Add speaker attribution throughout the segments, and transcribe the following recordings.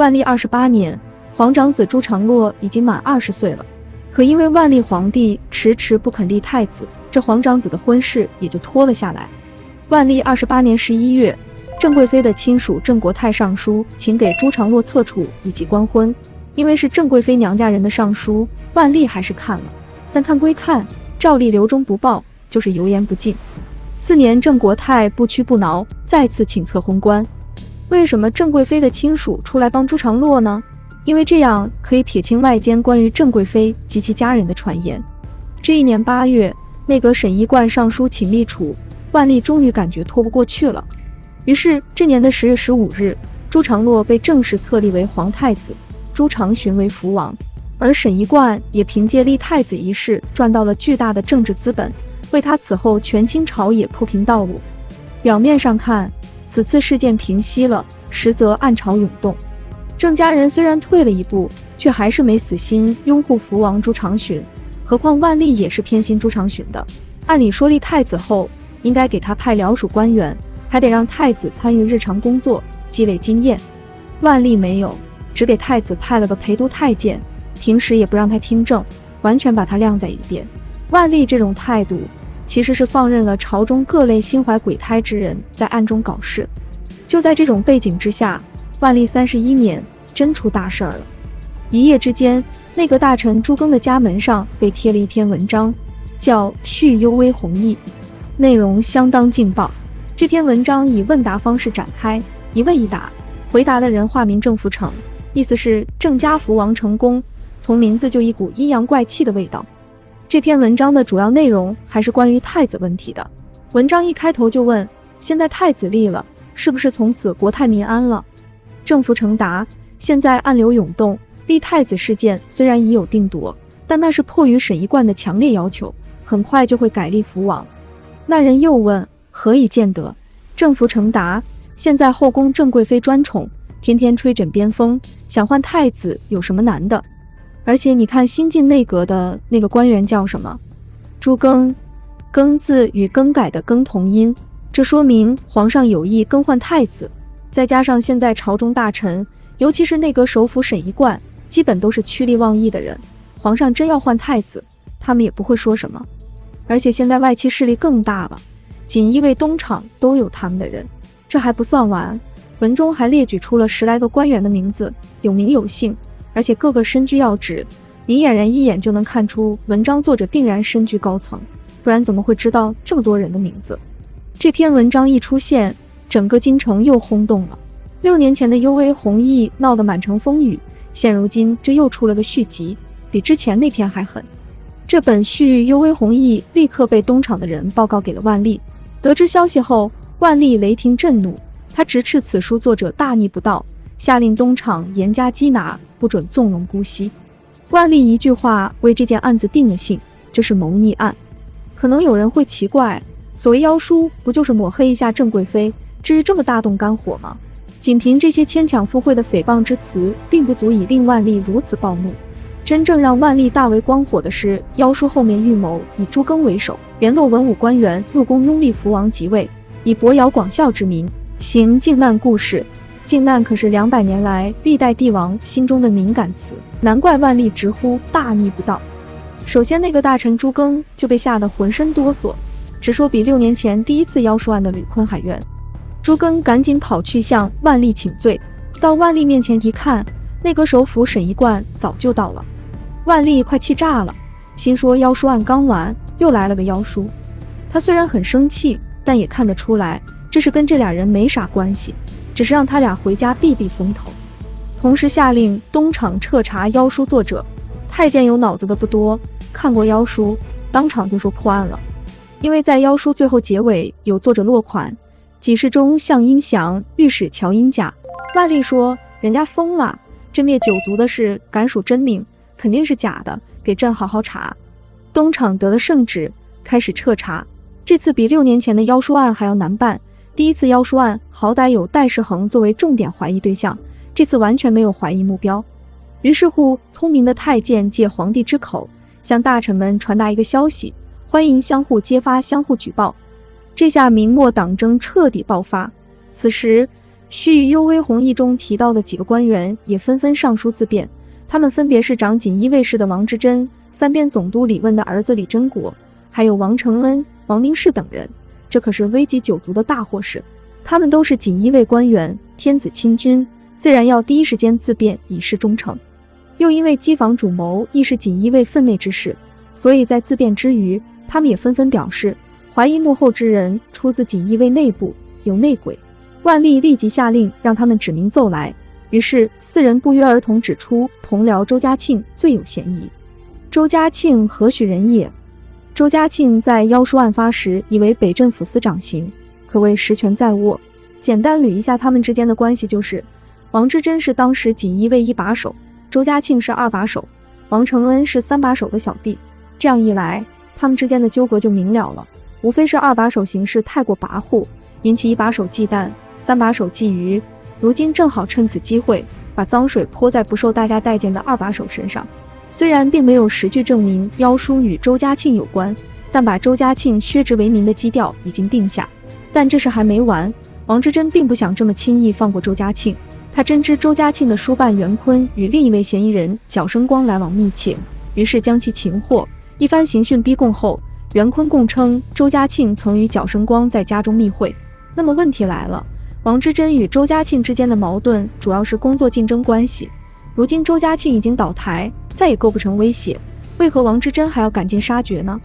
Speaker 1: 万历28年，皇长子朱常洛已经满20岁了，可因为万历皇帝迟迟不肯立太子，这皇长子的婚事也就拖了下来。万历28年11月，郑贵妃的亲属郑国泰上书请给朱常洛册处以及官婚。因为是郑贵妃娘家人的上书，万历还是看了，但看归看，照例留中不报，就是油盐不进。4年，郑国泰不屈不挠，再次请册婚官。为什么郑贵妃的亲属出来帮朱常洛呢？因为这样可以撇清外间关于郑贵妃及其家人的传言。这一年8月，内阁沈一贯上书请立储，万历终于感觉拖不过去了。于是这年的10月15日，朱常洛被正式册立为皇太子，朱常洵为福王，而沈一贯也凭借立太子一事赚到了巨大的政治资本，为他此后权倾朝野铺平道路。表面上看，此次事件平息了，实则暗潮涌动。郑家人虽然退了一步，却还是没死心拥护福王朱常洵，何况万历也是偏心朱常洵的。按理说立太子后，应该给他派僚属官员，还得让太子参与日常工作，积累经验。万历没有，只给太子派了个陪都太监，平时也不让他听政，完全把他晾在一边。万历这种态度，其实是放任了朝中各类心怀鬼胎之人在暗中搞事。就在这种背景之下，万历31年真出大事儿了。一夜之间，内阁大臣朱庚的家门上被贴了一篇文章，叫《续幽微弘毅》，内容相当劲爆。这篇文章以问答方式展开，一问一答，回答的人化名郑福成，意思是郑家福王成功，从名字就一股阴阳怪气的味道。这篇文章的主要内容还是关于太子问题的。文章一开头就问，现在太子立了，是不是从此国泰民安了？郑福成答，现在暗流涌动，立太子事件虽然已有定夺，但那是迫于沈一贯的强烈要求，很快就会改立福王。那人又问，何以见得？郑福成答，现在后宫郑贵妃专宠，天天吹枕边风，想换太子有什么难的？而且你看新晋内阁的那个官员叫什么？朱庚，庚字与更改的更同音，这说明皇上有意更换太子。再加上现在朝中大臣，尤其是内阁首辅沈一贯，基本都是趋利忘义的人，皇上真要换太子，他们也不会说什么。而且现在外戚势力更大了，锦衣卫东厂都有他们的人。这还不算完，文中还列举出了10来个官员的名字，有名有姓，而且个个身居要职，明眼人一眼就能看出文章作者定然身居高层，不然怎么会知道这么多人的名字？这篇文章一出现，整个京城又轰动了。6年前的幽微弘毅闹得满城风雨，现如今这又出了个续集，比之前那篇还狠。这本续幽微弘毅立刻被东厂的人报告给了万历。得知消息后，万历雷霆震怒，他直斥此书作者大逆不道，下令东厂严加缉拿，不准纵容姑息。万历一句话为这件案子定了性，这是谋逆案。可能有人会奇怪，所谓妖书不就是抹黑一下郑贵妃，至于这么大动肝火吗？仅凭这些牵强附会的诽谤之词，并不足以令万历如此暴怒。真正让万历大为光火的是妖书后面预谋以朱庚为首，联络文武官员入宫拥立福王即位，以博尧广孝之名行靖难故事。靖难可是200年来历代帝王心中的敏感词，难怪万历直呼大逆不道。首先那个大臣朱庚就被吓得浑身哆嗦，只说比6年前第一次妖书案的吕坤还冤。朱庚赶紧跑去向万历请罪，到万历面前一看，内阁首辅沈一贯早就到了。万历快气炸了，心说妖书案刚完，又来了个妖书。他虽然很生气，但也看得出来这是跟这俩人没啥关系，只是让他俩回家避避风头。同时下令东厂彻查妖书作者。太监有脑子的不多，看过妖书当场就说破案了。因为在妖书最后结尾有作者落款，几世中向英祥，御史乔英甲。万历说人家疯了，这灭九族的事敢属真名，肯定是假的，给朕好好查。东厂得了圣旨，开始彻查。这次比6年前的妖书案还要难办。第一次妖书案好歹有戴世恒作为重点怀疑对象，这次完全没有怀疑目标。于是乎，聪明的太监借皇帝之口，向大臣们传达一个消息，欢迎相互揭发、相互举报。这下明末党争彻底爆发。此时，续幽微弘毅中提到的几个官员也纷纷上书自辩，他们分别是掌锦衣卫事的王之珍、三边总督李问的儿子李真国，还有王承恩、王明士等人。这可是危及九族的大祸事，他们都是锦衣卫官员，天子亲军，自然要第一时间自辩以示忠诚。又因为机房主谋亦是锦衣卫分内之事，所以在自辩之余，他们也纷纷表示怀疑幕后之人出自锦衣卫内部，有内鬼。万历立即下令让他们指名奏来，于是四人不约而同指出同僚周嘉庆最有嫌疑。周嘉庆何许人也？周嘉庆在妖书案发时已为北镇抚司掌刑，可谓实权在握。简单捋一下他们之间的关系，就是王之珍是当时锦衣卫一把手，周嘉庆是二把手，王承恩是三把手的小弟。这样一来，他们之间的纠葛就明了了，无非是二把手行事太过跋扈，引起一把手忌惮，三把手觊觎，如今正好趁此机会把脏水泼在不受大家待见的二把手身上。虽然并没有实据证明妖书与周嘉庆有关，但把周嘉庆削职为民的基调已经定下。但这事还没完，王之珍并不想这么轻易放过周嘉庆。他真知周嘉庆的书办袁坤与另一位嫌疑人角生光来往密切，于是将其擒获。一番刑讯逼供后，袁坤供称周嘉庆曾与角生光在家中密会。那么问题来了，王之珍与周嘉庆之间的矛盾主要是工作竞争关系。如今周嘉庆已经倒台，再也构不成威胁，为何王之珍还要赶尽杀绝呢？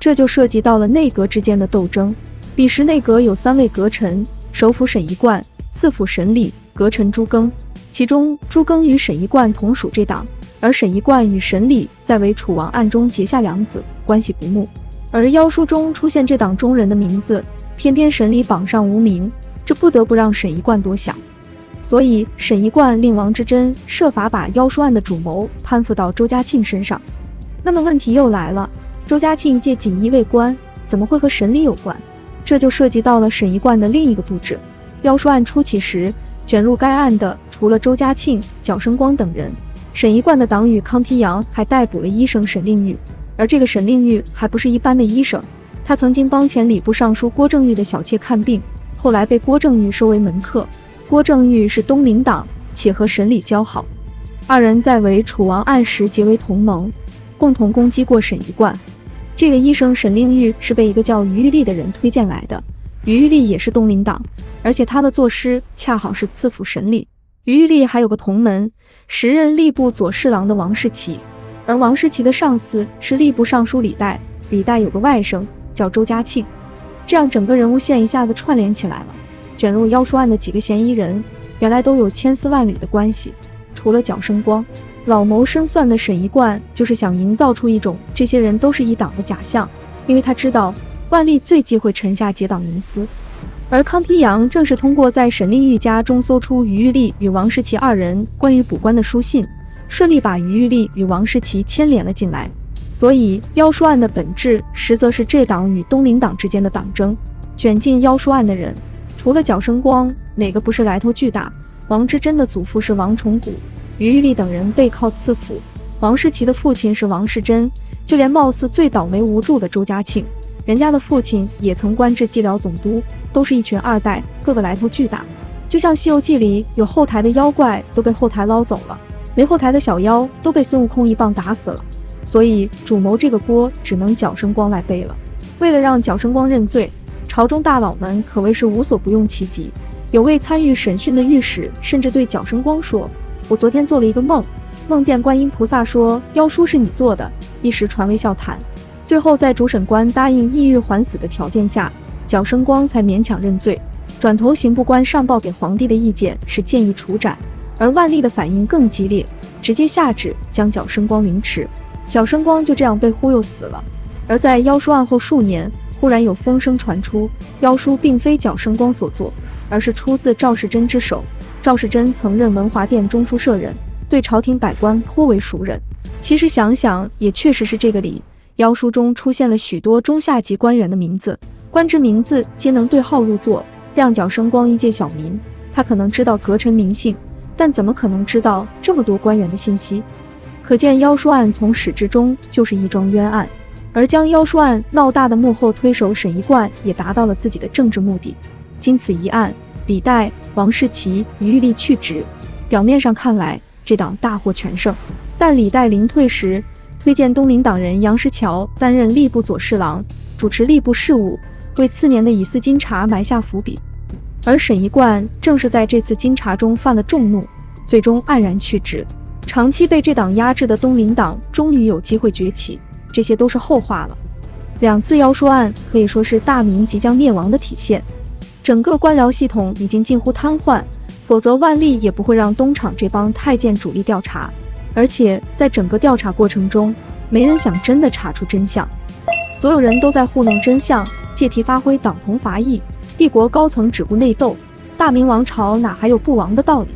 Speaker 1: 这就涉及到了内阁之间的斗争。彼时内阁有3位阁臣，首辅沈一贯，次辅沈礼，阁臣朱庚。其中朱庚与沈一贯同属这党，而沈一贯与沈礼在为楚王案中结下梁子，关系不睦。而妖书中出现这党中人的名字，偏偏沈礼榜上无名，这不得不让沈一贯多想。所以沈一贯令王之珍设法把妖书案的主谋攀附到周嘉庆身上。那么问题又来了，周嘉庆借锦衣卫官，怎么会和沈礼有关？这就涉及到了沈一贯的另一个布置。妖书案初起时，卷入该案的除了周嘉庆、角生光等人，沈一贯的党羽康丕阳还逮捕了医生沈令玉。而这个沈令玉还不是一般的医生，他曾经帮前礼部尚书郭正玉的小妾看病，后来被郭正玉收为门客。郭正玉是东林党，且和沈礼交好，二人在为楚王案时结为同盟，共同攻击过沈一贯。这个医生沈令玉是被一个叫于玉立的人推荐来的，于玉立也是东林党，而且他的作师恰好是次辅沈礼。于玉立还有个同门，时任吏部左侍郎的王士奇，而王士奇的上司是吏部尚书李岱，李岱有个外甥叫周嘉庆。这样整个人物线一下子串联起来了。卷入妖书案的几个嫌疑人，原来都有千丝万缕的关系。除了角生光，老谋深算的沈一贯就是想营造出一种这些人都是一党的假象，因为他知道万历最忌讳臣下结党营私。而康丕阳正是通过在沈令玉家中搜出于玉立与王士奇二人关于补官的书信，顺利把于玉立与王士奇牵连了进来。所以妖书案的本质实则是这党与东林党之间的党争。卷进妖书案的人除了角生光，哪个不是来头巨大？王之珍的祖父是王重古，于玉立等人背靠次辅，王士奇的父亲是王士珍，就连貌似最倒霉无助的周嘉庆，人家的父亲也曾官至蓟辽总督，都是一群二代，个个来头巨大。就像《西游记》里有后台的妖怪都被后台捞走了，没后台的小妖都被孙悟空一棒打死了，所以主谋这个锅只能角生光来背了。为了让角生光认罪，朝中大佬们可谓是无所不用其极。有位参与审讯的御史甚至对角生光说，我昨天做了一个梦，梦见观音菩萨说妖书是你做的，一时传为笑谈。最后在主审官答应抑郁缓死的条件下，角生光才勉强认罪。转头刑部官上报给皇帝的意见是建议处斩，而万历的反应更激烈，直接下旨将角生光凌迟。角生光就这样被忽悠死了。而在妖书案后数年，忽然有风声传出，妖书并非角生光所作，而是出自赵世珍之手。赵世珍曾任文华殿中书舍人，对朝廷百官颇为熟人。其实想想也确实是这个理，妖书中出现了许多中下级官员的名字，官职名字皆能对号入座，让角生光一介小民，他可能知道阁臣名姓，但怎么可能知道这么多官员的信息？可见妖书案从始至终就是一桩冤案。而将妖书案闹大的幕后推手沈一贯也达到了自己的政治目的。经此一案，李岱、王士奇一律去职。表面上看来，这党大获全胜，但李岱临退时推荐东林党人杨石桥担任吏部左侍郎，主持吏部事务，为次年的以四金察埋下伏笔。而沈一贯正是在这次金察中犯了众怒，最终黯然去职。长期被这党压制的东林党终于有机会崛起，这些都是后话了。2次妖说案可以说是大明即将灭亡的体现，整个官僚系统已经近乎瘫痪，否则万历也不会让东厂这帮太监主力调查。而且在整个调查过程中，没人想真的查出真相，所有人都在糊弄真相，借题发挥党同伐异，帝国高层只顾内斗，大明王朝哪还有不亡的道理？